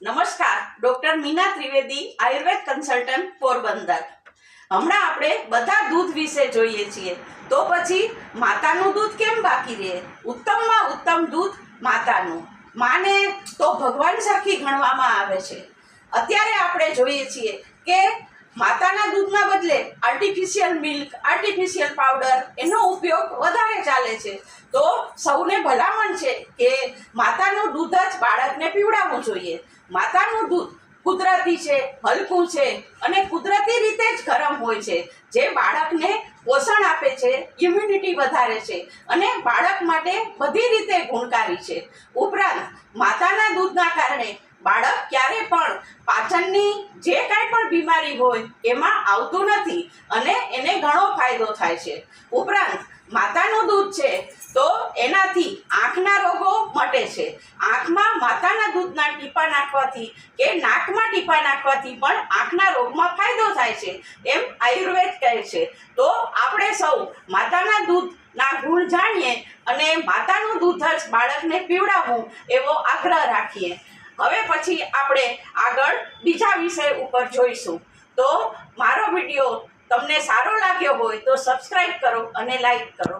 નમસ્કાર, doctor Meena Trivedi, Ayurveda consultant, Porbandar. હમણાં આપણે બધા દૂધ વિશે જોઈએ છીએ, તો પછી માતાનું દૂધ કેમ બાકી રહે? ઉત્તમમાં ઉત્તમ દૂધ માતાનું। માને તો ભગવાન સરખી ગણવામાં આવે છે। અત્યારે આપણે જોઈએ છીએ કે માતાના દૂધના બદલે આર્ટિફિશિયલ મિલ્ક, આર્ટિફિશિયલ પાવડર એનો ઉપયોગ વધારે ચાલે છે। તો સૌને ભલામણ છે કે માતાનું દૂધ જ બાળકને પીવડાવવું જોઈએ। માતાનું દૂધ કુદરતી છે, હલકું છે અને કુદરતી રીતે જ ગરમ હોય છે, જે બાળકને પોષણ આપે છે, ઇમ્યુનિટી વધારે છે અને બાળક માટે બધી રીતે ગુણકારી છે। ઉપરાંત માતાના દૂધના કારણે બાળક ક્યારે પણ પાચનની જે કાંઈ પણ બીમારી હોય એમાં આવતું નથી અને એને ઘણો ફાયદો થાય છે। ઉપરાંત માતાનું દૂધ છે તો એનાથી આંખના રોગો મટે છે। આંખમાં માતાના દૂધના ટીપા નાખવાથી કે નાકમાં ટીપા નાખવાથી પણ આંખના રોગમાં ફાયદો થાય છે, એમ આયુર્વેદ કહે છે। તો આપણે સૌ માતાના દૂધના ગુણ જાણીએ અને માતાનું દૂધ જ બાળકને પીવડાવવું એવો આગ્રહ રાખીએ। હવે પછી આપણે આગળ બીજા વિષય ઉપર જોઈશું। તો મારો વિડીયો તમને સારો લાગ્યો હોય તો સબસ્ક્રાઈબ કરો અને લાઈક કરો।